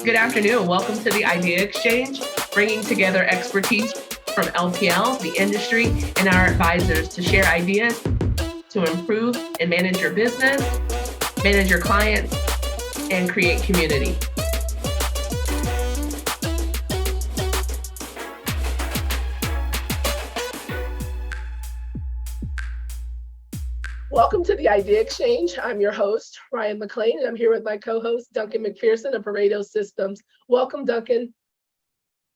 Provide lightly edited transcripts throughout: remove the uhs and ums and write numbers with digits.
Good afternoon. Welcome to the Idea Exchange, bringing together expertise from LPL, the industry, and our advisors to share ideas to improve and manage your business, manage your clients, and create community. Welcome to the Idea Exchange. I'm your host, Ryan McClain, and I'm here with my co-host, Duncan MacPherson of Pareto Systems. Welcome, Duncan.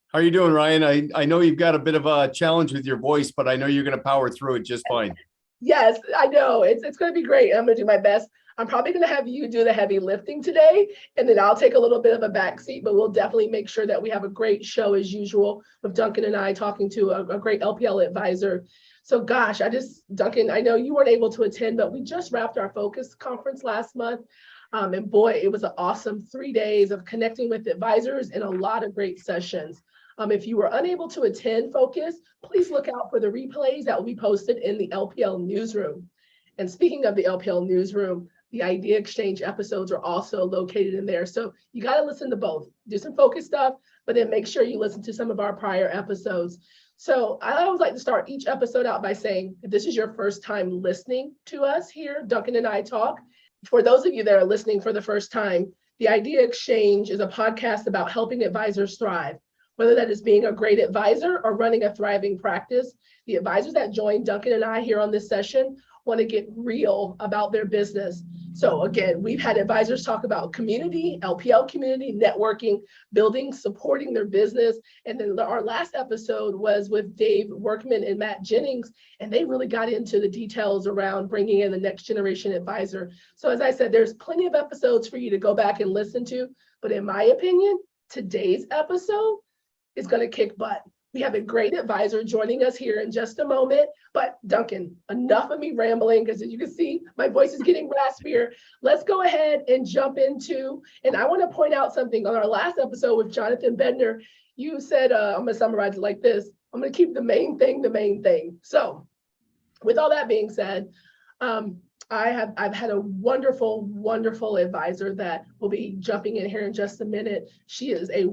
How are you doing, Ryan? I know you've got a bit of a challenge with your voice, but I know you're going to power through it just fine. Yes, I know. It's going to be great. I'm going to do my best. I'm probably going to have you do the heavy lifting today, and then I'll take a little bit of a backseat, but we'll definitely make sure that we have a great show as usual with Duncan and I talking to a great LPL advisor. So gosh, Duncan, I know you weren't able to attend, but we just wrapped our Focus conference last month. And boy, it was an awesome 3 days of connecting with advisors and a lot of great sessions. If you were unable to attend Focus, please look out for the replays that will be posted in the LPL newsroom. And speaking of the LPL newsroom, the Idea Exchange episodes are also located in there. So you got to listen to both, do some Focus stuff, but then make sure you listen to some of our prior episodes. So I always like to start each episode out by saying, if this is your first time listening to us here, Duncan and I talk, for those of you that are listening for the first time, the Idea Exchange is a podcast about helping advisors thrive, whether that is being a great advisor or running a thriving practice. The advisors that join Duncan and I here on this session want to get real about their business. So again, we've had advisors talk about community, LPL community, networking, building, supporting their business. And then our last episode was with Dave Workman and Matt Jennings, and they really got into the details around bringing in the next generation advisor. So as I said, there's plenty of episodes for you to go back and listen to. But in my opinion, today's episode is going to kick butt. We have a great advisor joining us here in just a moment. But Duncan, enough of me rambling, because as you can see, my voice is getting raspier. Let's go ahead and jump into, and I want to point out something on our last episode with Jonathan Bender. You said, I'm going to summarize it like this. I'm going to keep the main thing the main thing. So with all that being said, I've had a wonderful advisor that will be jumping in here in just a minute. She is a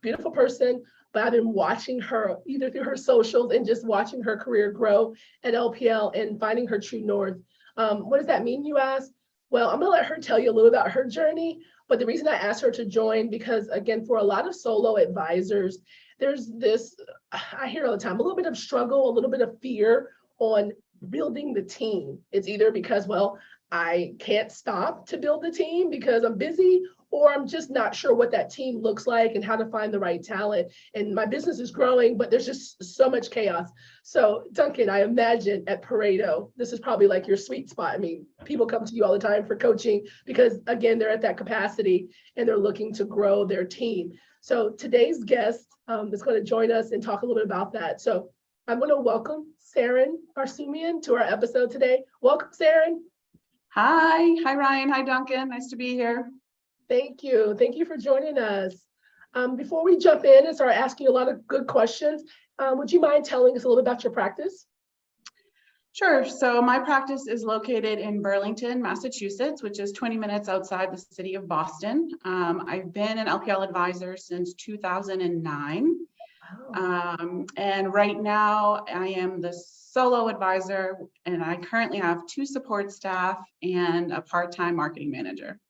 beautiful person, but I've been watching her either through her socials and just watching her career grow at LPL and finding her true north. What does that mean, you ask? Well, I'm gonna let her tell you a little about her journey, but the reason I asked her to join, because again, for a lot of solo advisors, there's this, I hear all the time, a little bit of struggle, a little bit of fear on building the team. It's either because, well, I can't stop to build the team because I'm busy, or I'm just not sure what that team looks like and how to find the right talent. And my business is growing, but there's just so much chaos. So Duncan, I imagine at Pareto, this is probably like your sweet spot. I mean, people come to you all the time for coaching because again, they're at that capacity and they're looking to grow their team. So today's guest is going to join us and talk a little bit about that. So I'm going to welcome Sarin Barsoumian to our episode today. Welcome, Sarin. Hi Ryan, hi Duncan, nice to be here. Thank you for joining us. Before we jump in and start asking a lot of good questions, would you mind telling us a little about your practice? Sure, so my practice is located in Burlington, Massachusetts, which is 20 minutes outside the city of Boston. I've been an LPL advisor since 2009. Wow. And right now I am the solo advisor, and I currently have 2 support staff and a part-time marketing manager,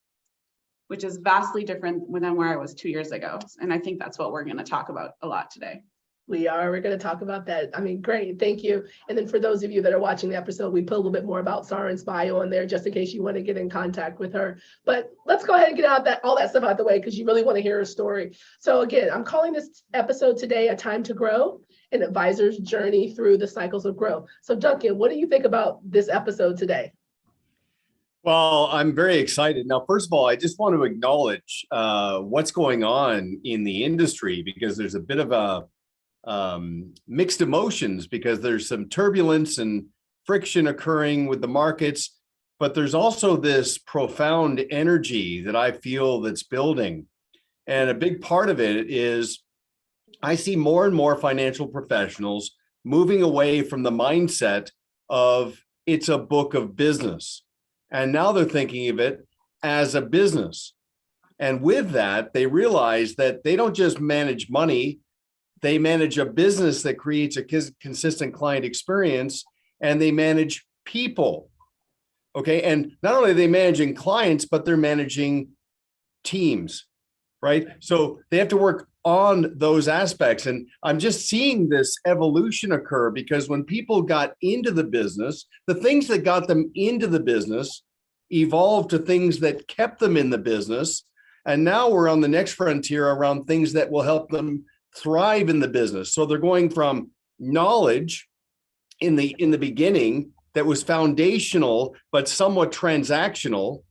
which is vastly different than where I was 2 years ago. And I think that's what we're going to talk about a lot today. We're going to talk about that. I mean, great, thank you. And then for those of you that are watching the episode, we put a little bit more about Sarin's bio on there, just in case you want to get in contact with her. But let's go ahead and get all that stuff out the way, because you really want to hear her story. So again, I'm calling this episode today A Time to Grow, an advisor's journey through the cycles of growth. So Duncan, what do you think about this episode today? Well, I'm very excited. Now, first of all, I just want to acknowledge what's going on in the industry, because there's a bit of a mixed emotions, because there's some turbulence and friction occurring with the markets, but there's also this profound energy that I feel that's building. And a big part of it is I see more and more financial professionals moving away from the mindset of it's a book of business. And now they're thinking of it as a business. And with that, they realize that they don't just manage money, they manage a business that creates a consistent client experience, and they manage people. Okay. And not only are they managing clients, but they're managing teams, right? So they have to work on those aspects. And I'm just seeing this evolution occur because when people got into the business, the things that got them into the business evolved to things that kept them in the business. And now we're on the next frontier around things that will help them thrive in the business. So they're going from knowledge in the beginning that was foundational, but somewhat transactional,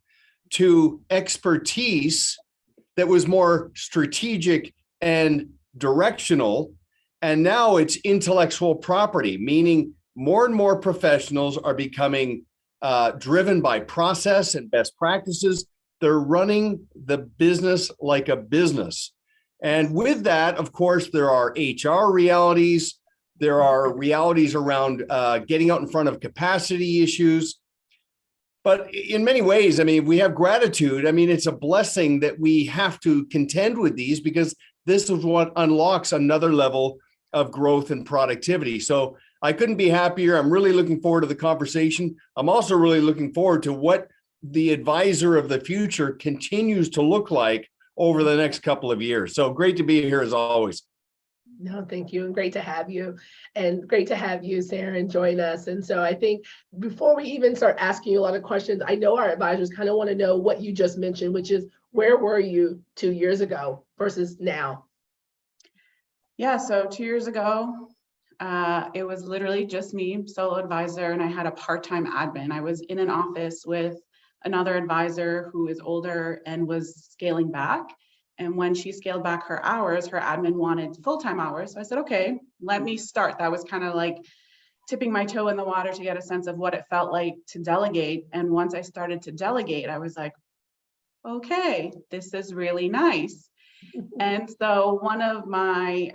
to expertise that was more strategic and directional. And now it's intellectual property, meaning more and more professionals are becoming driven by process and best practices. They're running the business like a business. And with that, of course, there are HR realities. There are realities around getting out in front of capacity issues. But in many ways, I mean, we have gratitude. I mean, it's a blessing that we have to contend with these because this is what unlocks another level of growth and productivity. So I couldn't be happier. I'm really looking forward to the conversation. I'm also really looking forward to what the advisor of the future continues to look like over the next couple of years. So great to be here as always. No, thank you. And great to have you. And great to have you, Sarin, join us. And so I think before we even start asking you a lot of questions, I know our advisors kind of want to know what you just mentioned, which is where were you 2 years ago versus now? Yeah, so 2 years ago, it was literally just me, solo advisor, and I had a part-time admin. I was in an office with another advisor who is older and was scaling back. And when she scaled back her hours, her admin wanted full-time hours. So I said, okay, let me start. That was kind of like tipping my toe in the water to get a sense of what it felt like to delegate. And once I started to delegate, I was like, okay, this is really nice. And so one of my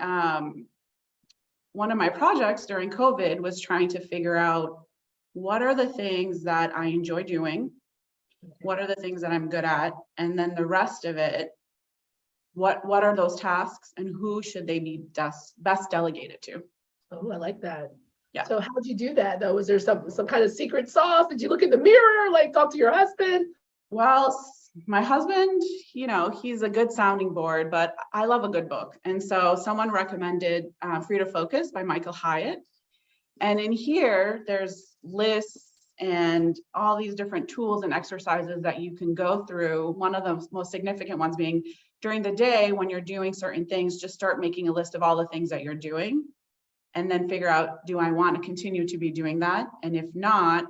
projects during COVID was trying to figure out what are the things that I enjoy doing, what are the things that I'm good at, and then the rest of it, what are those tasks and who should they be best delegated to? Oh, I like that. Yeah. So how would you do that though? Was there some kind of secret sauce? Did you look in the mirror, like talk to your husband? Well, my husband, you know, he's a good sounding board, but I love a good book. And so someone recommended Free to Focus by Michael Hyatt. And in here, there's lists and all these different tools and exercises that you can go through. One of the most significant ones being during the day when you're doing certain things, just start making a list of all the things that you're doing and then figure out, do I want to continue to be doing that? And if not,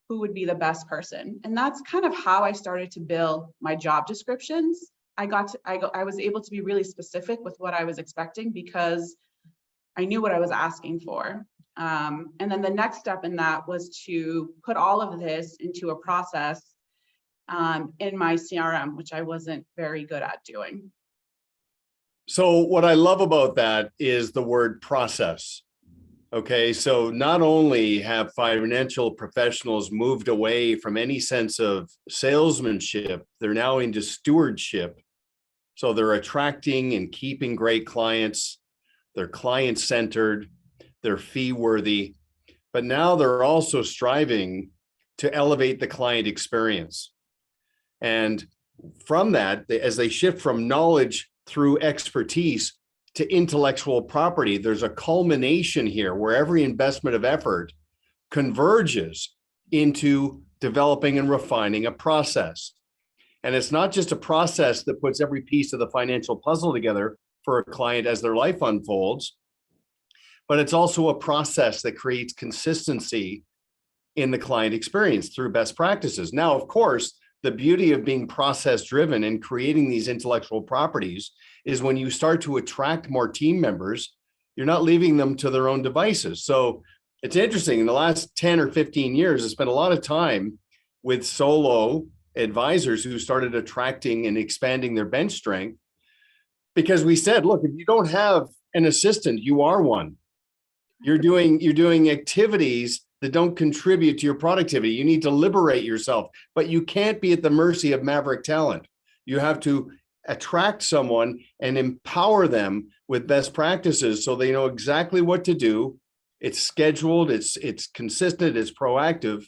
who would be the best person? And that's kind of how I started to build my job descriptions. I was able to be really specific with what I was expecting because I knew what I was asking for. And then the next step in that was to put all of this into a process in my CRM, which I wasn't very good at doing. So what I love about that is the word process. Okay, so not only have financial professionals moved away from any sense of salesmanship, they're now into stewardship. So they're attracting and keeping great clients, they're client-centered, they're fee-worthy, but now they're also striving to elevate the client experience. And from that, as they shift from knowledge through expertise to intellectual property, there's a culmination here where every investment of effort converges into developing and refining a process. And it's not just a process that puts every piece of the financial puzzle together for a client as their life unfolds, but it's also a process that creates consistency in the client experience through best practices. Now, of course, the beauty of being process driven and creating these intellectual properties is when you start to attract more team members, you're not leaving them to their own devices. So it's interesting, in the last 10 or 15 years, I spent a lot of time with solo advisors who started attracting and expanding their bench strength because we said, look, if you don't have an assistant, you are one. You're doing activities that don't contribute to your productivity. You need to liberate yourself, but you can't be at the mercy of maverick talent. You have to attract someone and empower them with best practices so they know exactly what to do. It's scheduled, it's consistent, it's proactive,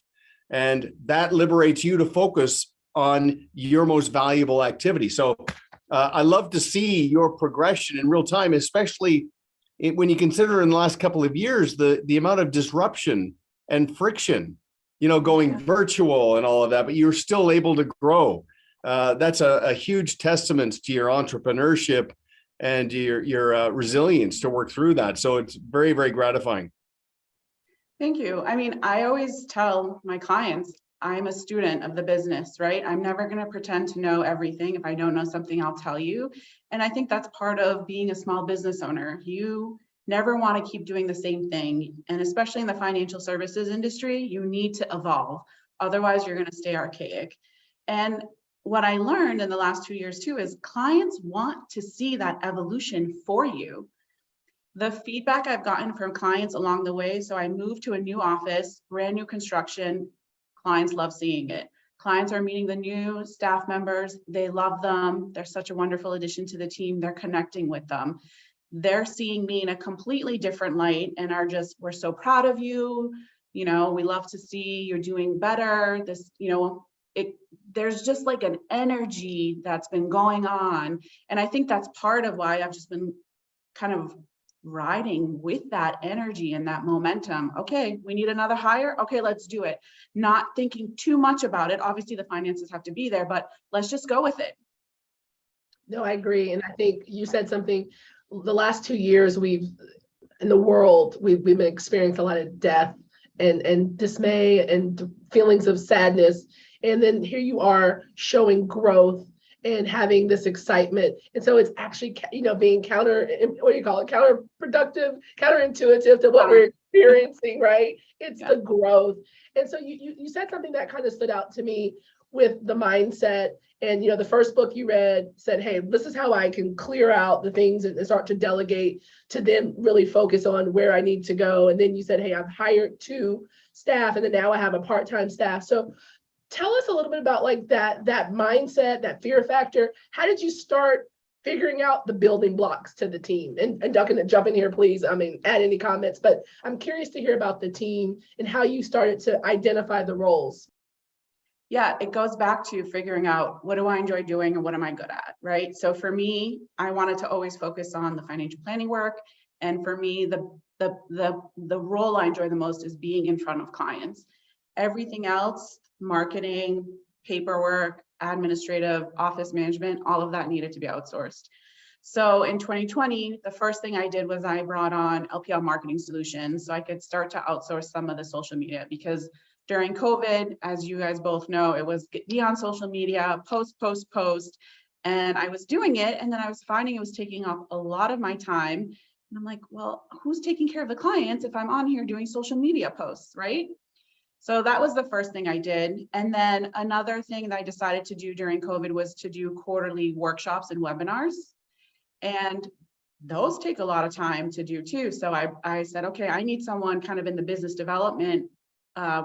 and that liberates you to focus on your most valuable activity. So I love to see your progression in real time, especially when you consider in the last couple of years the amount of disruption and friction, going virtual and all of that, but you're still able to grow. That's a huge testament to your entrepreneurship and your resilience to work through that. So it's very, very gratifying. Thank you. I mean, I always tell my clients, I'm a student of the business, right? I'm never going to pretend to know everything. If I don't know something, I'll tell you. And I think that's part of being a small business owner. You never want to keep doing the same thing. And especially in the financial services industry, you need to evolve. Otherwise, you're going to stay archaic. And what I learned in the last 2 years too is clients want to see that evolution for you. The feedback I've gotten from clients along the way, so I moved to a new office, brand new construction, clients love seeing it. Clients are meeting the new staff members, they love them, they're such a wonderful addition to the team, they're connecting with them. They're seeing me in a completely different light and are just, we're so proud of you, we love to see you're doing better. This, there's just like an energy that's been going on. And I think that's part of why I've just been kind of riding with that energy and that momentum. Okay, we need another hire. Okay, let's do it. Not thinking too much about it. Obviously, the finances have to be there, but let's just go with it. No, I agree. And I think you said something, the last 2 years in the world, we've been experiencing a lot of death and dismay and feelings of sadness. And then here you are showing growth and having this excitement. And so it's actually, being counterproductive, counterintuitive to what we're experiencing, right? It's the growth. And so you said something that kind of stood out to me with the mindset. And, the first book you read said, hey, this is how I can clear out the things and start to delegate to then really focus on where I need to go. And then you said, hey, I've hired 2 staff and then now I have a part-time staff. So tell us a little bit about like that mindset, that fear factor. How did you start figuring out the building blocks to the team? And Duncan, jump in here, please. Add any comments, but I'm curious to hear about the team and how you started to identify the roles. Yeah, it goes back to figuring out what do I enjoy doing and what am I good at, right? So for me, I wanted to always focus on the financial planning work. And for me, the role I enjoy the most is being in front of clients. Everything else, marketing, paperwork, administrative, office management, all of that needed to be outsourced. So in 2020, the first thing I did was I brought on LPL Marketing Solutions so I could start to outsource some of the social media, because during COVID, as you guys both know, it was be on social media, post. And I was doing it. And then I was finding it was taking up a lot of my time. And I'm like, well, who's taking care of the clients if I'm on here doing social media posts, right? So that was the first thing I did. And then another thing that I decided to do during COVID was to do quarterly workshops and webinars. And those take a lot of time to do too. So I said, okay, I need someone kind of in the business development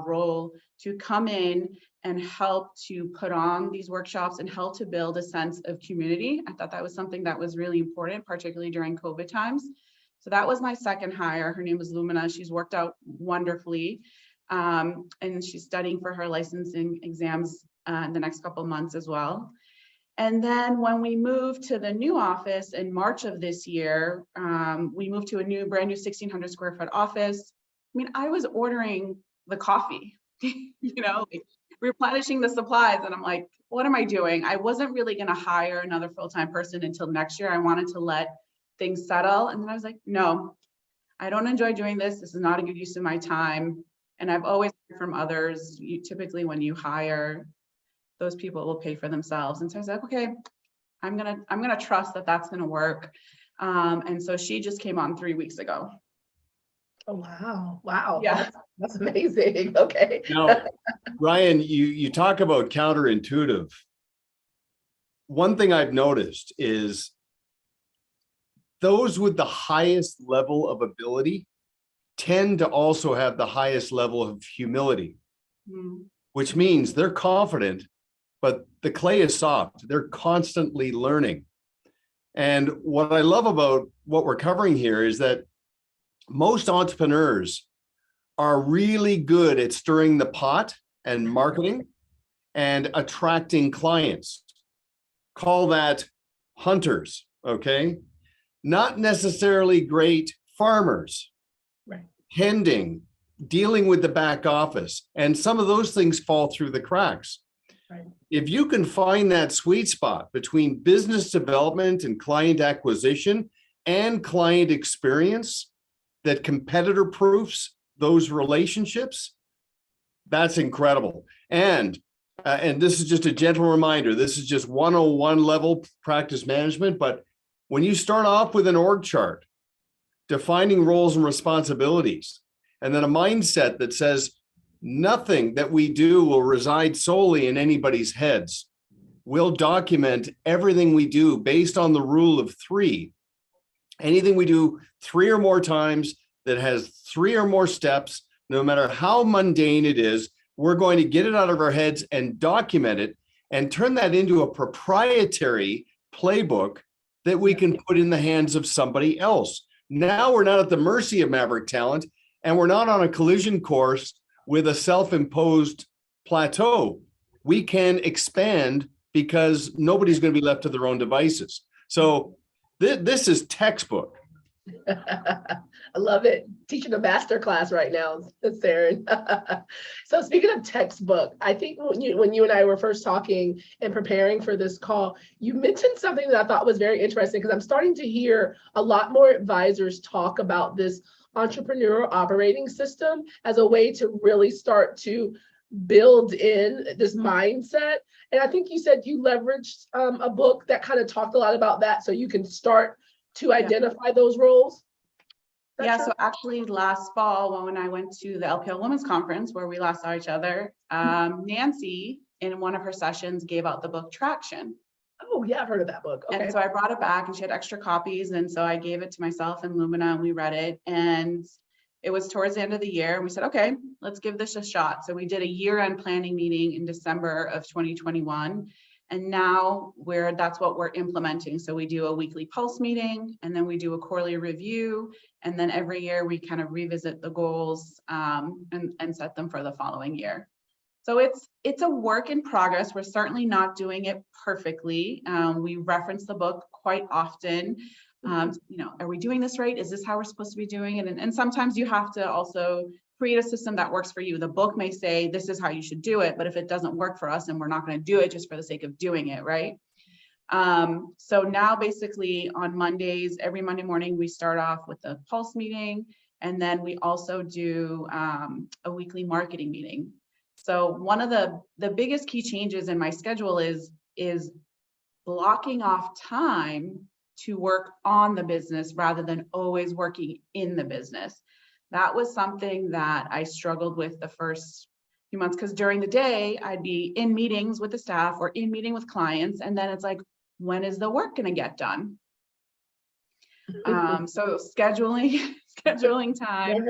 role to come in and help to put on these workshops and help to build a sense of community. I thought that was something that was really important, particularly during COVID times. So that was my second hire. Her name is Lumina. She's worked out wonderfully. And she's studying for her licensing exams in the next couple of months as well. And then when we moved to the new office in March of this year, we moved to a brand new 1,600 square foot office. I mean, I was ordering the coffee, like replenishing the supplies. And I'm like, what am I doing? I wasn't really going to hire another full-time person until next year. I wanted to let things settle. And then I was like, no, I don't enjoy doing this. This is not a good use of my time. And I've always heard from others, typically when you hire, those people will pay for themselves. And so I was like, okay, I'm gonna trust that that's gonna work. And so she just came on 3 weeks ago. Oh, wow. Wow. Yeah. That's amazing. Okay. Now, Ryan, you talk about counterintuitive. One thing I've noticed is those with the highest level of ability tend to also have the highest level of humility, which means they're confident but the clay is soft. They're constantly learning. And what I love about what we're covering here is that most entrepreneurs are really good at stirring the pot and marketing and attracting clients. Call that hunters, okay? Not necessarily great farmers, Right. tending, dealing with the back office, and some of those things fall through the cracks. Right. If you can find that sweet spot between business development and client acquisition and client experience that competitor proofs those relationships, that's incredible. And this is just a gentle reminder, this is just 101 level practice management, but when you start off with an org chart, defining roles and responsibilities, and then a mindset that says nothing that we do will reside solely in anybody's heads. We'll document everything we do based on the rule of three. Anything we do 3 or more times that has 3 or more steps, no matter how mundane it is, we're going to get it out of our heads and document it and turn that into a proprietary playbook that we can put in the hands of somebody else. Now we're not at the mercy of Maverick talent, and we're not on a collision course with a self-imposed plateau. We can expand because nobody's going to be left to their own devices. So this is textbook. I love it. Teaching a master class right now, Sarin. So speaking of textbook, I think when you and I were first talking and preparing for this call, you mentioned something that I thought was very interesting, because I'm starting to hear a lot more advisors talk about this entrepreneurial operating system as a way to really start to build in this mindset. And I think you said you leveraged a book that kind of talked a lot about that, so you can start to identify those roles. Yeah, so actually last fall when I went to the LPL Women's Conference where we last saw each other, Nancy in one of her sessions gave out the book Traction. Oh yeah, I've heard of that book. Okay. And so I brought it back and she had extra copies. And so I gave it to myself and Lumina and we read it. And it was towards the end of the year. And we said, okay, let's give this a shot. So we did a year-end planning meeting in December of 2021. And now that's what we're implementing. So we do a weekly pulse meeting, and then we do a quarterly review. And then every year we kind of revisit the goals and set them for the following year. So it's a work in progress. We're certainly not doing it perfectly. We reference the book quite often. Are we doing this right? Is this how we're supposed to be doing it? And sometimes you have to also create a system that works for you. The book may say, this is how you should do it, but if it doesn't work for us, and we're not going to do it just for the sake of doing it, right? So now basically on Mondays, every Monday morning, we start off with a pulse meeting, and then we also do a weekly marketing meeting. So one of the biggest key changes in my schedule is blocking off time to work on the business rather than always working in the business. That was something that I struggled with the first few months, because during the day I'd be in meetings with the staff or in meeting with clients, and then it's like, when is the work going to get done? So scheduling time.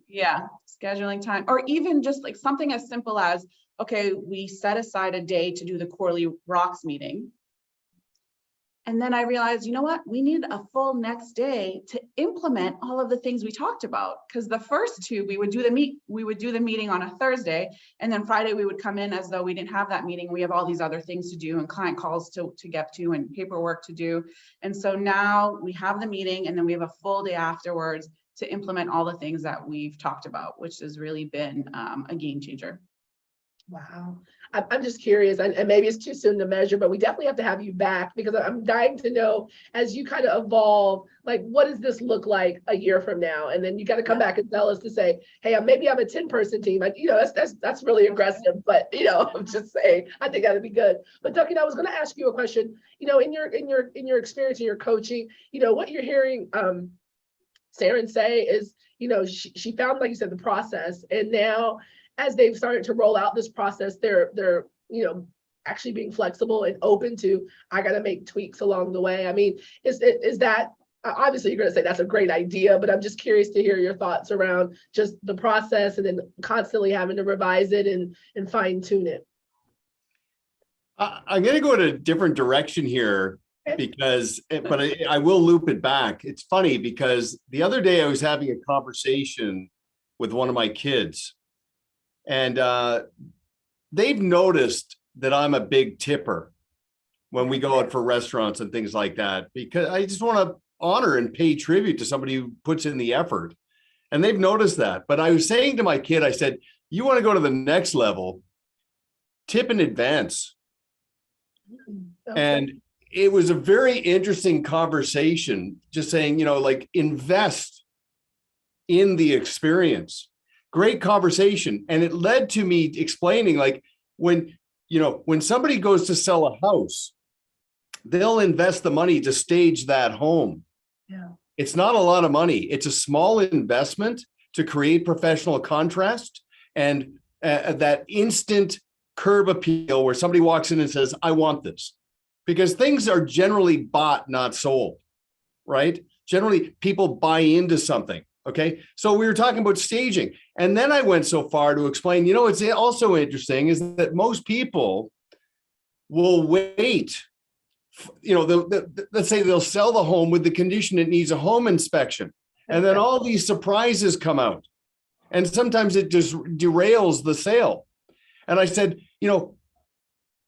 Yeah, scheduling time, or even just like something as simple as, okay, we set aside a day to do the quarterly rocks meeting. And then I realized, you know what, we need a full next day to implement all of the things we talked about. Because the first two, we would do the meeting on a Thursday, and then Friday we would come in as though we didn't have that meeting. We have all these other things to do and client calls to get to and paperwork to do. And so now we have the meeting, and then we have a full day afterwards to implement all the things that we've talked about, which has really been a game changer. Wow. I'm just curious, and maybe it's too soon to measure, but we definitely have to have you back, because I'm dying to know, as you kind of evolve, like, what does this look like a year from now? And then you got to come back and tell us to say, hey, maybe I'm a 10-person team. Like, that's really aggressive, but I'm just saying, I think that'd be good. But Duncan, I was going to ask you a question. In your experience in your coaching, what you're hearing Sarin say is, she found, like you said, the process, and now, as they've started to roll out this process, they're actually being flexible and open to, I got to make tweaks along the way. I mean, is that, obviously you're going to say that's a great idea, but I'm just curious to hear your thoughts around just the process and then constantly having to revise it and fine tune it. I'm going to go in a different direction here because, but I will loop it back. It's funny because the other day I was having a conversation with one of my kids, and they've noticed that I'm a big tipper when we go out for restaurants and things like that, because I just want to honor and pay tribute to somebody who puts in the effort. And they've noticed that. But I was saying to my kid, I said, you want to go to the next level, tip in advance. Okay. And it was a very interesting conversation, just saying, like, invest in the experience. Great conversation. And it led to me explaining, like, when somebody goes to sell a house, they'll invest the money to stage that home. Yeah. It's not a lot of money. It's a small investment to create professional contrast and that instant curb appeal where somebody walks in and says, I want this. Because things are generally bought, not sold, right? Generally, people buy into something, okay? So we were talking about staging. And then I went so far to explain, what's also interesting is that most people will wait. Let's say they'll sell the home with the condition it needs a home inspection. And then all these surprises come out. And sometimes it just derails the sale. And I said, you're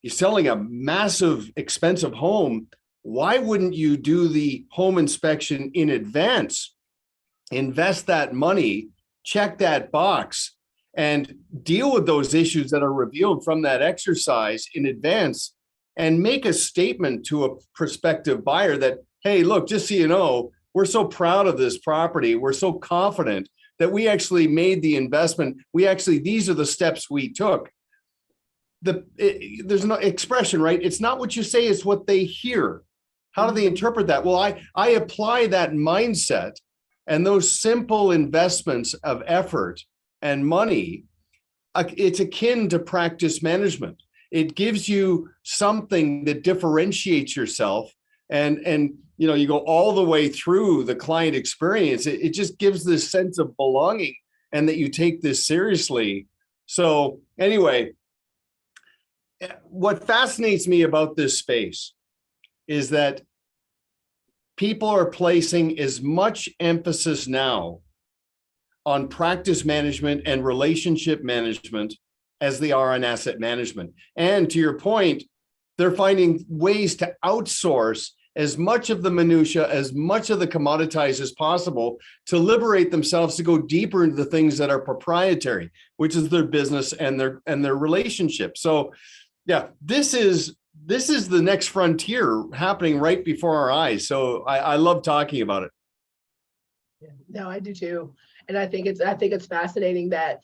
selling a massive, expensive home. Why wouldn't you do the home inspection in advance? Invest that money, check that box, and deal with those issues that are revealed from that exercise in advance, and make a statement to a prospective buyer that, hey, look, just so you know, we're so proud of this property. We're so confident that we actually made the investment. These are the steps we took. There's no expression, right? It's not what you say, it's what they hear. How do they interpret that? Well, I apply that mindset and those simple investments of effort and money. It's akin to practice management. It gives you something that differentiates yourself, and you go all the way through the client experience. It just gives this sense of belonging and that you take this seriously. So anyway, what fascinates me about this space is that people are placing as much emphasis now on practice management and relationship management as they are on asset management. And to your point, they're finding ways to outsource as much of the minutia, as much of the commoditized as possible, to liberate themselves to go deeper into the things that are proprietary, which is their business and their relationship. So yeah, this is the next frontier happening right before our eyes. So I love talking about it. Yeah, no, I do too. And I think it's fascinating that,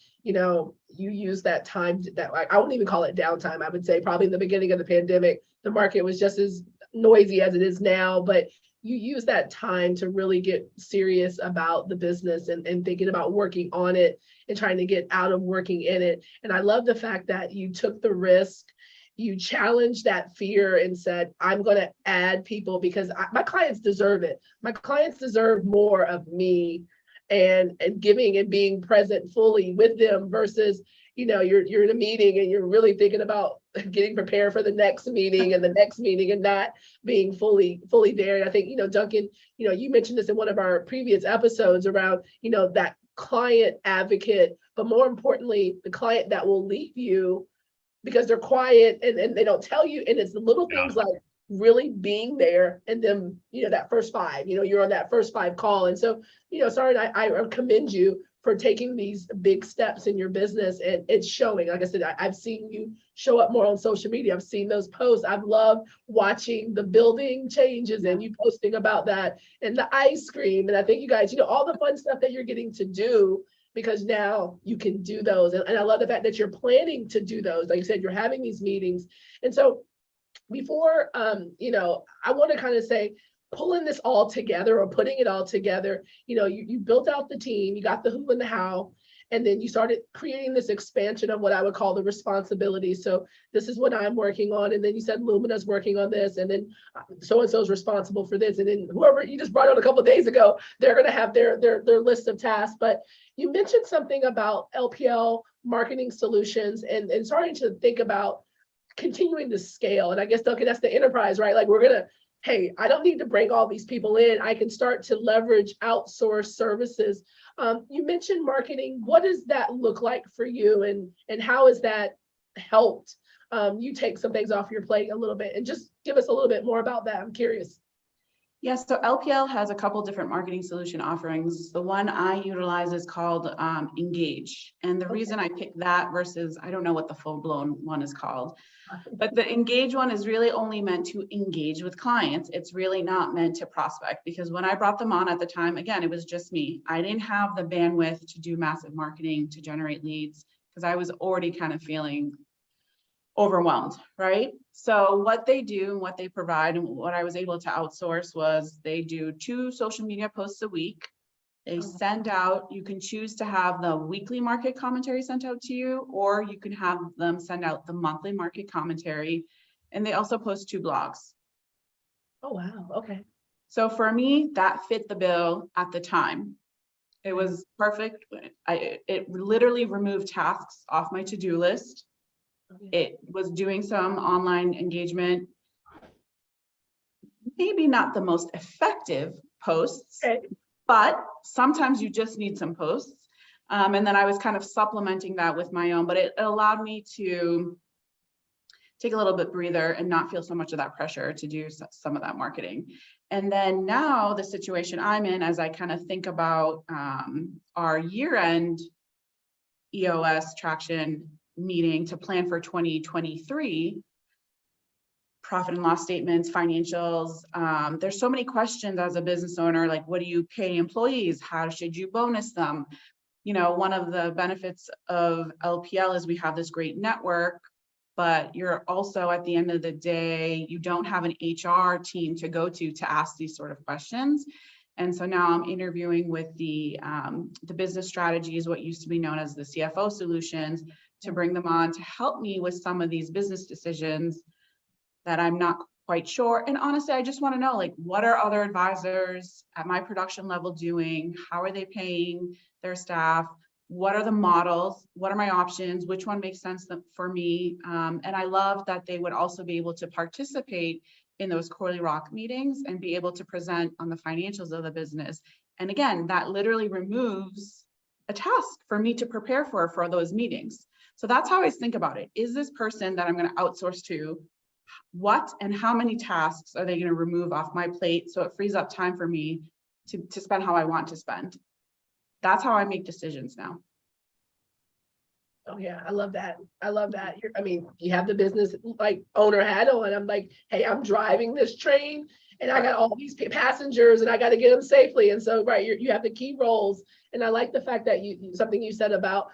you use that time that, like, I wouldn't even call it downtime. I would say probably in the beginning of the pandemic, the market was just as noisy as it is now, but you use that time to really get serious about the business and thinking about working on it and trying to get out of working in it. And I love the fact that you took the risk. You challenged that fear and said, I'm going to add people because my clients deserve it. My clients deserve more of me and giving and being present fully with them versus, you're in a meeting and you're really thinking about getting prepared for the next meeting and the next meeting and not being fully there. And I think, Duncan, you mentioned this in one of our previous episodes around, that client advocate, but more importantly, the client that will leave you because they're quiet and they don't tell you. And it's the little things like really being there and then, that first five, you're on that first five call. And so, Sarin, I commend you for taking these big steps in your business, and it's showing. Like I said, I've seen you show up more on social media. I've seen those posts. I've loved watching the building changes and you posting about that and the ice cream. And I think you guys, all the fun stuff that you're getting to do, because now you can do those. And I love the fact that you're planning to do those. Like you said, you're having these meetings. And so before, I want to kind of say, pulling this all together or putting it all together, you built out the team, you got the who and the how, and then you started creating this expansion of what I would call the responsibility. So this is what I'm working on. And then you said Lumina's working on this, and then so-and-so is responsible for this. And then whoever you just brought on a couple of days ago, they're going to have their list of tasks. But you mentioned something about LPL marketing solutions and starting to think about continuing to scale. And I guess, Duncan, that's the enterprise, right? Like hey, I don't need to bring all these people in. I can start to leverage outsourced services. You mentioned marketing. What does that look like for you, and how has that helped you take some things off your plate a little bit? And just give us a little bit more about that. I'm curious. Yes, so LPL has a couple different marketing solution offerings. The one I utilize is called Engage. And the reason I picked that versus, I don't know what the full-blown one is called, but the Engage one is really only meant to engage with clients. It's really not meant to prospect, because when I brought them on at the time, again, it was just me. I didn't have the bandwidth to do massive marketing to generate leads because I was already kind of feeling overwhelmed, right? So what they do and what they provide and what I was able to outsource was they do 2 social media posts a week. They send out, you can choose to have the weekly market commentary sent out to you, or you can have them send out the monthly market commentary. And they also post 2 blogs. Oh, wow. Okay. So for me, that fit the bill at the time. It was perfect. It literally removed tasks off my to-do list. It was doing some online engagement, maybe not the most effective posts, but sometimes you just need some posts. And then I was kind of supplementing that with my own, but it allowed me to take a little bit breather and not feel so much of that pressure to do some of that marketing. And then now the situation I'm in, as I kind of think about our year-end EOS traction meeting to plan for 2023, profit and loss statements, financials. There's so many questions as a business owner, like what do you pay employees? How should you bonus them? You know, one of the benefits of LPL is we have this great network, but you're also, at the end of the day, you don't have an HR team to go to ask these sort of questions. And so now I'm interviewing with the business strategies, what used to be known as the CFO solutions, to bring them on to help me with some of these business decisions that I'm not quite sure. And honestly, I just want to know, like, what are other advisors at my production level doing? How are they paying their staff? What are the models? What are my options? Which one makes sense for me? And I love that they would also be able to participate in those quarterly rock meetings and be able to present on the financials of the business. And again, that literally removes a task for me to prepare for those meetings. So that's how I think about it. Is this person that I'm going to outsource to, what and how many tasks are they going to remove off my plate so it frees up time for me to spend how I want to spend? That's how I make decisions now. Oh yeah, I love that. I love that. You have the business like owner hat on. I'm like, hey, I'm driving this train and I got all these passengers and I got to get them safely. And so, right, you have the key roles. And I like the fact that something you said about,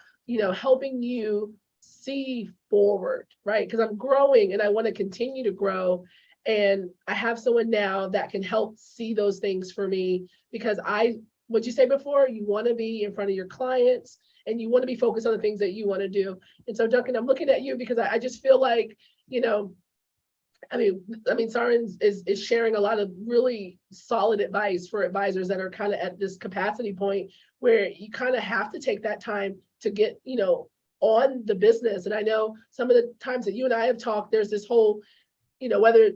helping you see forward, right? Because I'm growing and I want to continue to grow. And I have someone now that can help see those things for me, because what'd you say before? You want to be in front of your clients and you want to be focused on the things that you want to do. And so, Duncan, I'm looking at you because I just feel like, Sarin is sharing a lot of really solid advice for advisors that are kind of at this capacity point where you kind of have to take that time to get, on the business. And I know some of the times that you and I have talked, there's this whole, whether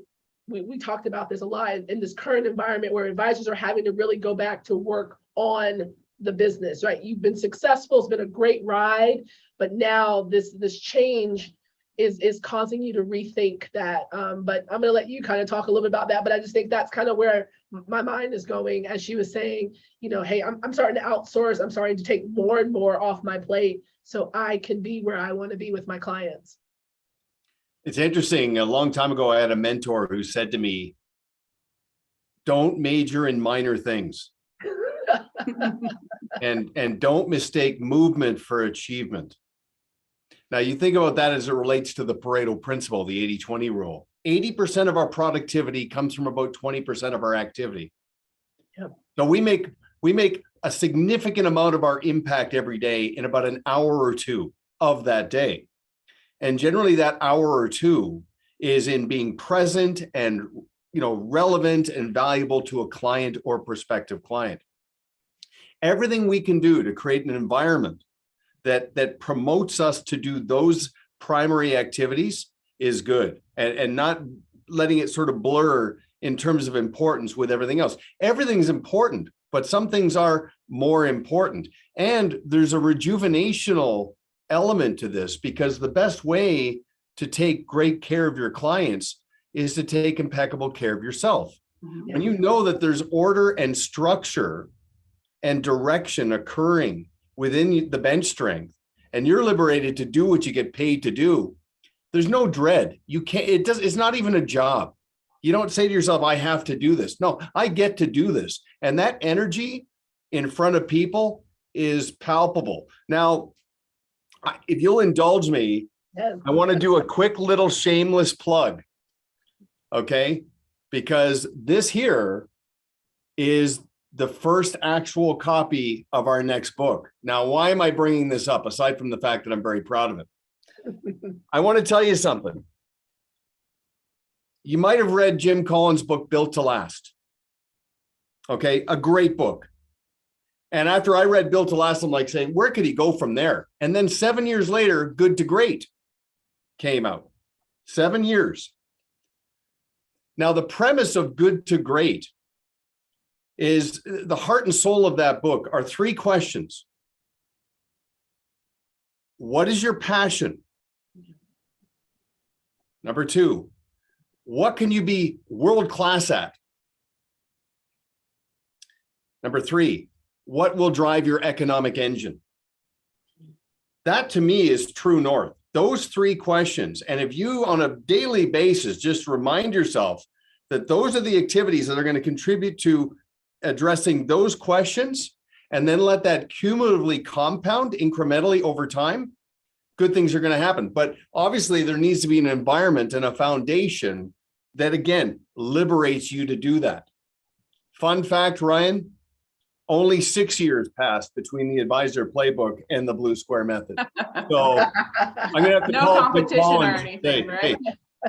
we talked about this a lot in this current environment where advisors are having to really go back to work on the business, right? You've been successful, it's been a great ride, but now this change is causing you to rethink that. But I'm going to let you kind of talk a little bit about that. But I just think that's kind of where my mind is going as she was saying, hey, I'm starting to outsource. I'm starting to take more and more off my plate so I can be where I want to be with my clients. It's interesting. A long time ago, I had a mentor who said to me, don't major in minor things. and don't mistake movement for achievement. Now, you think about that as it relates to the Pareto principle, the 80-20 rule. 80% of our productivity comes from about 20% of our activity. Yep. So we make a significant amount of our impact every day in about an hour or two of that day. And generally that hour or two is in being present and relevant and valuable to a client or prospective client. Everything we can do to create an environment that promotes us to do those primary activities is good, and not letting it sort of blur in terms of importance with everything else. Everything's important, but some things are more important. And there's a rejuvenational element to this, because the best way to take great care of your clients is to take impeccable care of yourself. Mhm. When you know that there's order and structure and direction occurring within the bench strength, and you're liberated to do what you get paid to do, there's no dread. You can't, it's not even a job. You don't say to yourself, I have to do this. No, I get to do this. And that energy in front of people is palpable. Now, if you'll indulge me, Yes. I want to do a quick little shameless plug. Okay? Because this here is the first actual copy of our next book. Now, why am I bringing this up, aside from the fact that I'm very proud of it? I want to tell you something. You might have read Jim Collins' book, Built to Last. Okay, a great book. And after I read Built to Last, I'm like saying, where could he go from there? And then 7 years later, Good to Great came out. 7 years. Now, the premise of Good to Great is the heart and soul of that book are 3 questions. What is your passion? Number 2, what can you be world-class at? Number 3, what will drive your economic engine? That to me is true north. Those 3 questions. And if you on a daily basis just remind yourself that those are the activities that are going to contribute to addressing those questions, and then let that cumulatively compound incrementally over time, good things are going to happen. But obviously there needs to be an environment and a foundation that, again, liberates you to do that. Fun fact, Ryan, only 6 years passed between the advisor playbook and the blue square method. So I'm going to have to No call competition or Collins and anything, say, right?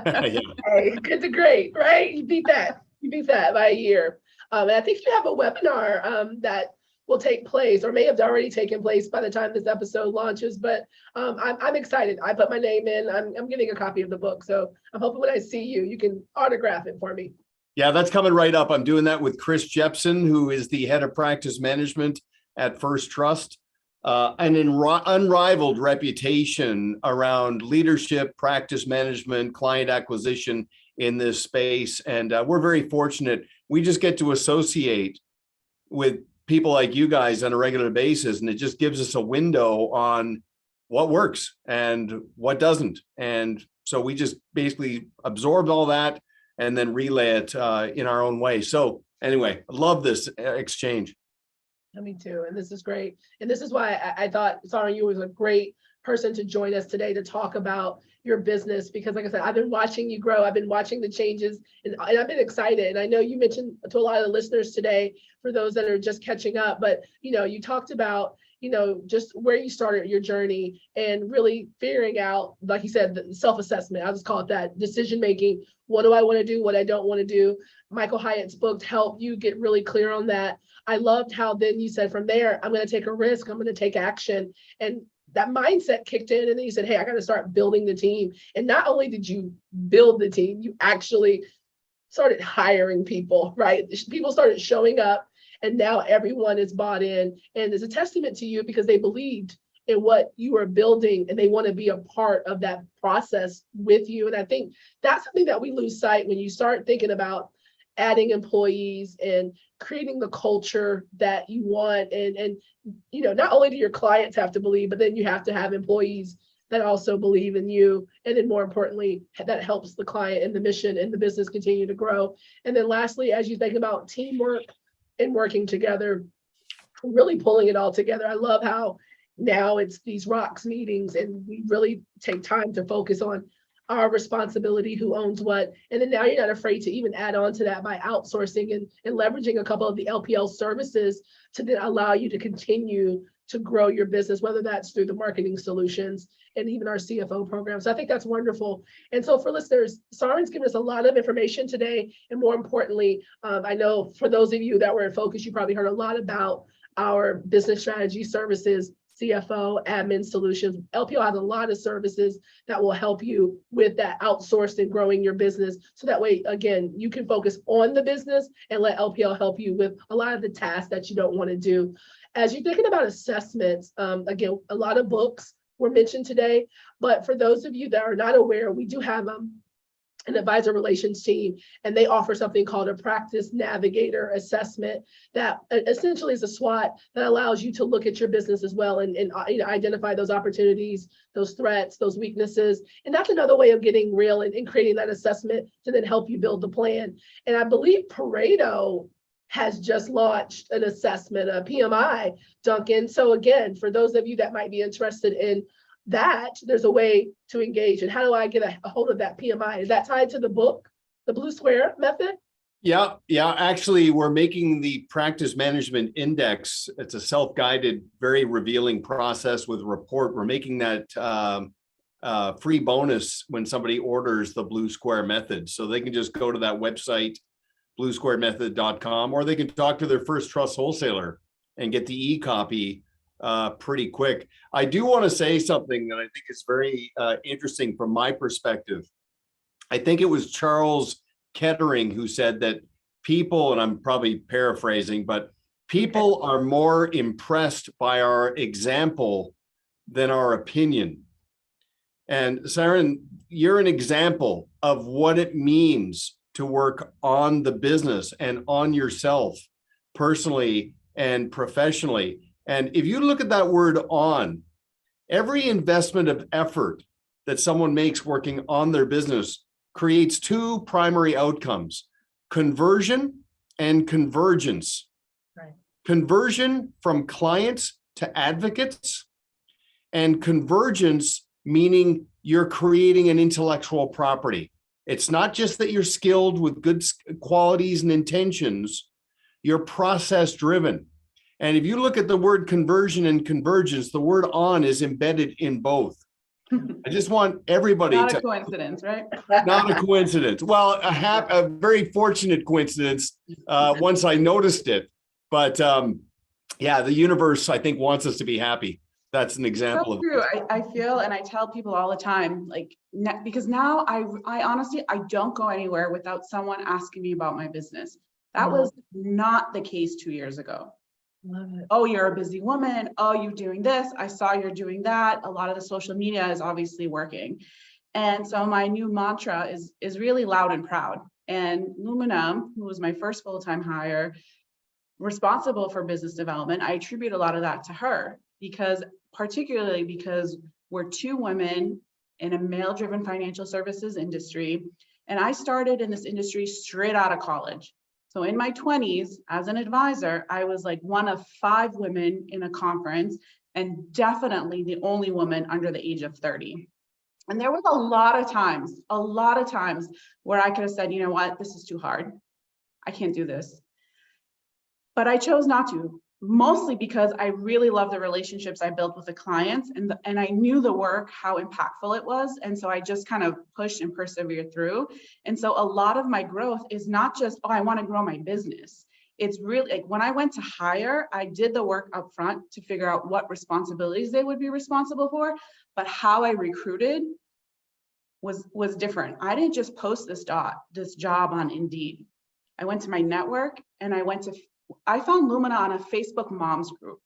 hey. Yeah. Hey, Good to Great, right? You beat that. You beat that by a year. And I think you have a webinar that will take place, or may have already taken place by the time this episode launches. But I'm excited. I put my name in. I'm getting a copy of the book, so I'm hoping when I see you, you can autograph it for me. Yeah, that's coming right up. I'm doing that with Chris Jepson, who is the head of practice management at First Trust. An unrivaled reputation around leadership, practice management, client acquisition in this space. And we're very fortunate. We just get to associate with people like you guys on a regular basis. And it just gives us a window on what works and what doesn't. And so we just basically absorbed all that and then relay it in our own way. So anyway, I love this exchange. Me too. And this is great. And this is why I thought, Sarin, you was a great person to join us today to talk about your business, because like I said, I've been watching you grow. I've been watching the changes, and I've been excited. And I know you mentioned to a lot of the listeners today, for those that are just catching up, but you talked about, just where you started your journey and really figuring out, like you said, the self-assessment. I'll just call it that, decision-making. What do I want to do? What I don't want to do? Michael Hyatt's book helped you get really clear on that. I loved how then you said, from there, I'm going to take a risk. I'm going to take action. And that mindset kicked in. And then you said, hey, I got to start building the team. And not only did you build the team, you actually started hiring people, right? People started showing up, and now everyone is bought in. And it's a testament to you, because they believed in what you were building and they want to be a part of that process with you. And I think that's something that we lose sight when you start thinking about adding employees and creating the culture that you want. And not only do your clients have to believe, but then you have to have employees that also believe in you. And then more importantly, that helps the client and the mission and the business continue to grow. And then lastly, as you think about teamwork and working together, really pulling it all together. I love how now it's these rocks meetings, and we really take time to focus on our responsibility, who owns what. And then now you're not afraid to even add on to that by outsourcing and leveraging a couple of the LPL services to then allow you to continue to grow your business, whether that's through the marketing solutions and even our CFO program. So I think that's wonderful. And so for listeners, Sarin's given us a lot of information today. And more importantly, I know for those of you that were in focus, you probably heard a lot about our business strategy services, CFO, admin solutions. LPL has a lot of services that will help you with that outsourced and growing your business. So that way, again, you can focus on the business and let LPL help you with a lot of the tasks that you don't want to do. As you're thinking about assessments, again, a lot of books were mentioned today, but for those of you that are not aware, we do have an advisor relations team, and they offer something called a practice navigator assessment that essentially is a SWOT that allows you to look at your business as well and identify those opportunities, those threats, those weaknesses. And that's another way of getting real and creating that assessment to then help you build the plan. And I believe Pareto has just launched an assessment, a PMI, Duncan. So again, for those of you that might be interested in that, there's a way to engage. And how do I get a hold of that PMI? Is that tied to the book, the Blue Square Method? Yeah. Actually, we're making the practice management index. It's a self-guided, very revealing process with a report. We're making that free bonus when somebody orders the Blue Square Method. So they can just go to that website, bluesquaremethod.com, or they can talk to their First Trust wholesaler and get the e-copy pretty quick. I do want to say something that I think is very interesting from my perspective. I think it was Charles Kettering who said that people, and I'm probably paraphrasing, but people are more impressed by our example than our opinion. And Sarin, you're an example of what it means to work on the business and on yourself personally and professionally. And if you look at that word on, every investment of effort that someone makes working on their business creates two primary outcomes: conversion and convergence. Right. Conversion from clients to advocates, and convergence meaning you're creating an intellectual property. It's not just that you're skilled with good qualities and intentions, you're process driven. And if you look at the word conversion and convergence, the word on is embedded in both. I just want everybody Not to— a coincidence, right? Not a coincidence. Well, a very fortunate coincidence once I noticed it. But yeah, the universe, I think, wants us to be happy. That's an example So of true. I feel, and I tell people all the time, like, because now I honestly, I don't go anywhere without someone asking me about my business. That was not the case 2 years ago. Love it. Oh, you're a busy woman. Oh, you're doing this. I saw you're doing that. A lot of the social media is obviously working. And so my new mantra is really loud and proud. And Lumina, who was my first full-time hire, responsible for business development, I attribute a lot of that to her, particularly because we're two women in a male-driven financial services industry. And I started in this industry straight out of college. So in my 20s, as an advisor, I was like one of 5 women in a conference, and definitely the only woman under the age of 30. And there was a lot of times where I could have said, you know what, this is too hard. I can't do this. But I chose not to, mostly because I really love the relationships I built with the clients, and I knew the work, how impactful it was. And so I just kind of pushed and persevered through. And so a lot of my growth is not just, oh, I want to grow my business. It's really like when I went to hire, I did the work up front to figure out what responsibilities they would be responsible for, but how I recruited was different. I didn't just post this job on Indeed. I went to my network and I found Lumina on a Facebook moms group.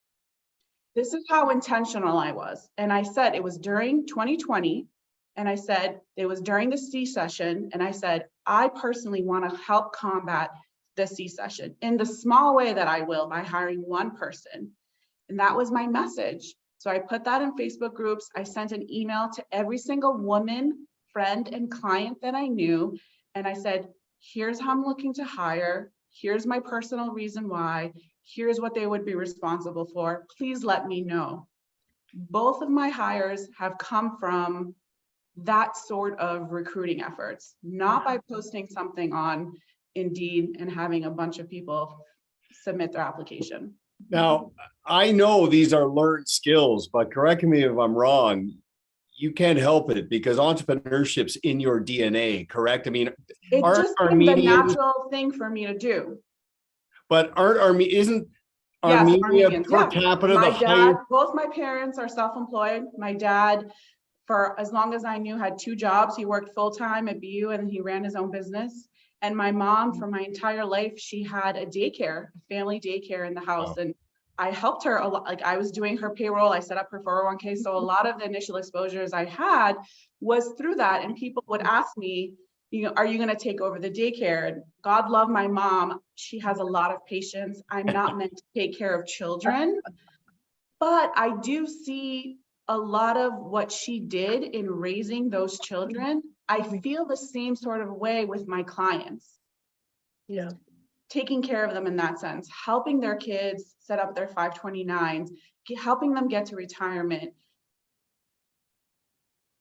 This is how intentional I was. And I said, it was during 2020. And I said, it was during the C-session. And I said, I personally want to help combat the C-session in the small way that I will by hiring one person. And that was my message. So I put that in Facebook groups. I sent an email to every single woman, friend, and client that I knew. And I said, here's how I'm looking to hire. Here's my personal reason why. Here's what they would be responsible for. Please let me know. Both of my hires have come from that sort of recruiting efforts, not by posting something on Indeed and having a bunch of people submit their application. Now, I know these are learned skills, but correct me if I'm wrong. You can't help it because entrepreneurship's in your DNA, correct? I mean, It aren't just our been the mediums— natural thing for me to do. But isn't Yes, Armenia Armenians, per yeah. capita, My the dad, highest. both my parents are self-employed. My dad, for as long as I knew, had 2 jobs. He worked full-time at BU and he ran his own business. And my mom, for my entire life, she had a daycare, a family daycare in the house. Wow. And I helped her a lot. Like, I was doing her payroll. I set up her 401k. So a lot of the initial exposures I had was through that. And people would ask me, you know, are you going to take over the daycare? And God love my mom. She has a lot of patience. I'm not meant to take care of children, but I do see a lot of what she did in raising those children. I feel the same sort of way with my clients. Yeah. Taking care of them in that sense, helping their kids set up their 529s, helping them get to retirement.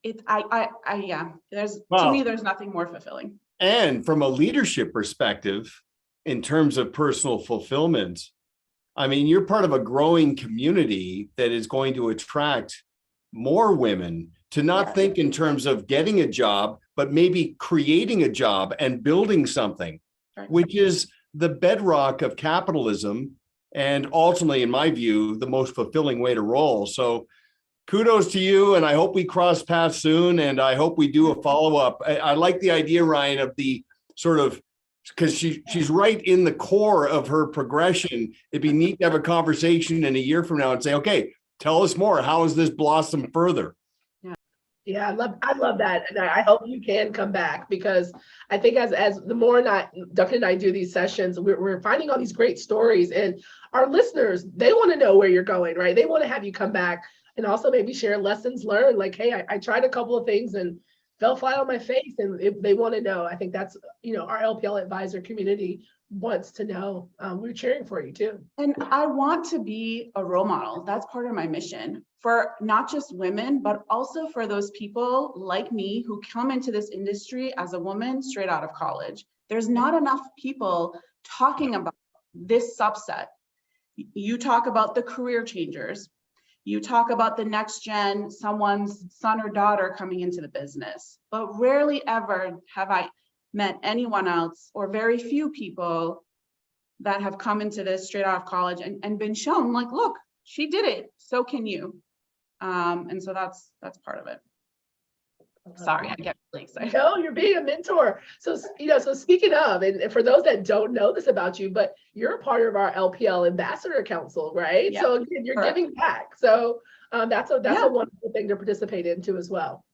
Yeah, to me, there's nothing more fulfilling. And from a leadership perspective, in terms of personal fulfillment, I mean, you're part of a growing community that is going to attract more women to not think in terms of getting a job, but maybe creating a job and building something, which is the bedrock of capitalism. And ultimately, in my view, the most fulfilling way to roll. So kudos to you. And I hope we cross paths soon. And I hope we do a follow-up. I like the idea, Ryan, of the sort of, because she's right in the core of her progression. It'd be neat to have a conversation in a year from now and say, okay, tell us more. How has this blossomed further? Yeah, I love that. And I hope you can come back, because I think as the more Duncan and I do these sessions, we're finding all these great stories, and our listeners, they want to know where you're going, right? They want to have you come back and also maybe share lessons learned. Like, hey, I tried a couple of things and fell flat on my face, and if they want to know. I think that's, our LPL advisor community wants to know. We're cheering for you too. And I want to be a role model. That's part of my mission for not just women, but also for those people like me who come into this industry as a woman straight out of college. There's not enough people talking about this subset. You talk about the career changers. You talk about the next gen, someone's son or daughter coming into the business, but rarely ever have I met anyone else, or very few people, that have come into this straight out of college and been shown, like, look, she did it, so can you. And so that's part of it. Sorry, I get really excited. No, you're being a mentor. So, so speaking of, and for those that don't know this about you, but you're a part of our LPL Ambassador Council, right? Yeah, So again, you're correct. giving back. So that's a wonderful thing to participate into as well.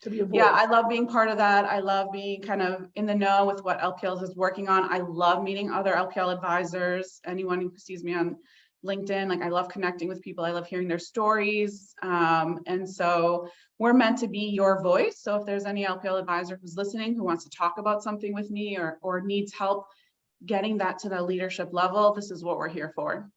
To be a voice. Yeah, I love being part of that. I love being kind of in the know with what LPL is working on. I love meeting other LPL advisors. Anyone who sees me on LinkedIn, like, I love connecting with people. I love hearing their stories. And so we're meant to be your voice. So if there's any LPL advisor who's listening, who wants to talk about something with me, or needs help getting that to the leadership level, this is what we're here for.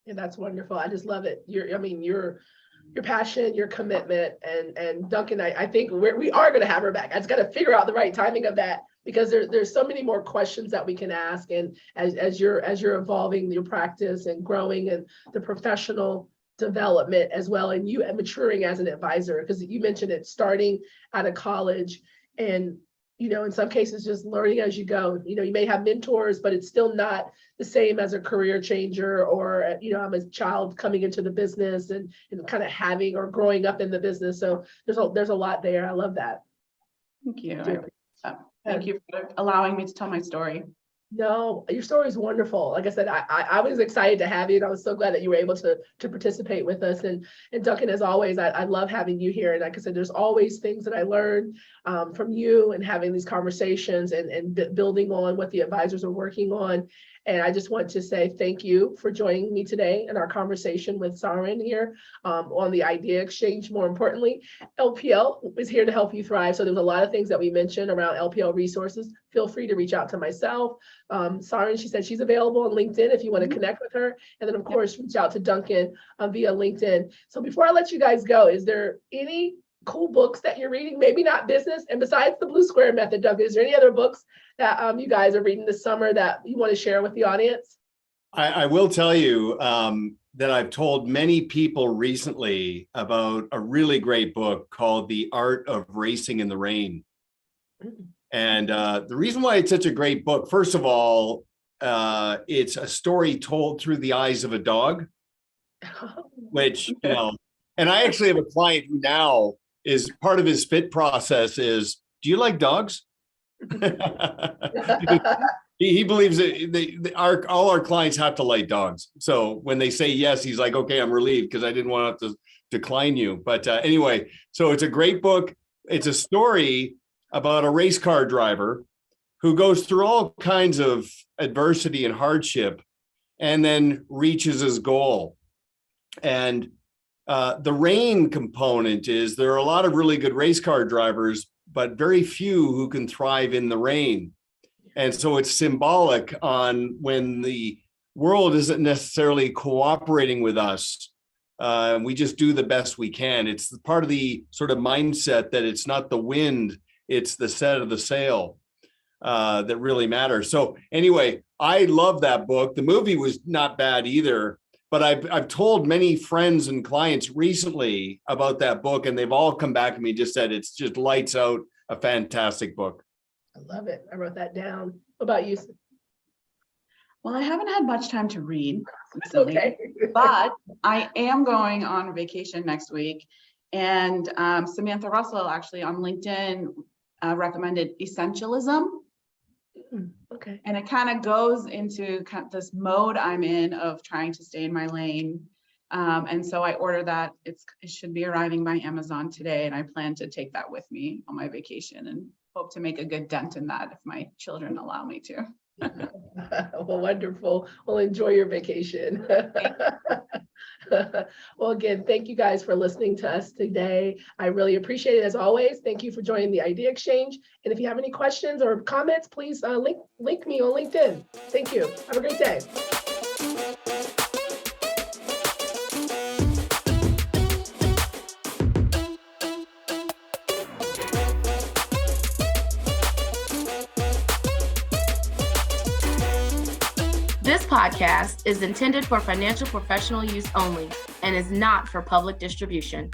Yeah, that's wonderful. I just love it. Your passion, your commitment, and Duncan, I think we are going to have her back. I just got to figure out the right timing of that, because there's so many more questions that we can ask. And as you're evolving your practice and growing and the professional development as well, and you maturing as an advisor, because you mentioned it starting out of college, and in some cases just learning as you go. You may have mentors, but it's still not the same as a career changer, or I'm a child coming into the business and kind of having or growing up in the business. So there's a lot there. I love that. Thank you. Thank you for allowing me to tell my story. No, your story is wonderful. Like I said, I was excited to have you, and I was so glad that you were able to participate with us. And Duncan, as always, I love having you here. And like I said, there's always things that I learned from you, and having these conversations and building on what the advisors are working on. And I just want to say thank you for joining me today in our conversation with Sarin here on the idea exchange. More importantly, LPL is here to help you thrive. So there's a lot of things that we mentioned around LPL resources. Feel free to reach out to myself. Sarin, she said she's available on LinkedIn if you want to connect with her. And then, of course, reach out to Duncan via LinkedIn. So before I let you guys go, is there any cool books that you're reading? Maybe not business. And besides the Blue Square Method, Duncan, is there any other books that you guys are reading this summer that you want to share with the audience? I will tell you that I've told many people recently about a really great book called The Art of Racing in the Rain. And the reason why it's such a great book, first of all, it's a story told through the eyes of a dog, which, and I actually have a client who now is part of his fit process is, do you like dogs? He believes that all our clients have to like dogs. So when they say yes, he's like, okay, I'm relieved because I didn't want to decline you. But anyway, so it's a great book. It's a story about a race car driver who goes through all kinds of adversity and hardship and then reaches his goal. And the rain component is there are a lot of really good race car drivers, but very few who can thrive in the rain. And so it's symbolic on when the world isn't necessarily cooperating with us. We just do the best we can. It's part of the sort of mindset that it's not the wind, it's the set of the sail that really matters. So anyway, I love that book. The movie was not bad either, but I've told many friends and clients recently about that book, and they've all come back to me and just said it's just lights out, a fantastic book. I love it. I wrote that down. What about you? Well, I haven't had much time to read It's okay. but I am going on vacation next week. And Samantha Russell actually on LinkedIn recommended Essentialism. Okay. And it kind of goes into this mode I'm in of trying to stay in my lane. And so I ordered that. It should be arriving by Amazon today. And I plan to take that with me on my vacation and hope to make a good dent in that if my children allow me to. Well, wonderful. Well, enjoy your vacation. Well, again, thank you guys for listening to us today. I really appreciate it as always. Thank you for joining the Idea Exchange. And if you have any questions or comments, please link me on LinkedIn. Thank you. Have a great day. This podcast is intended for financial professional use only and is not for public distribution.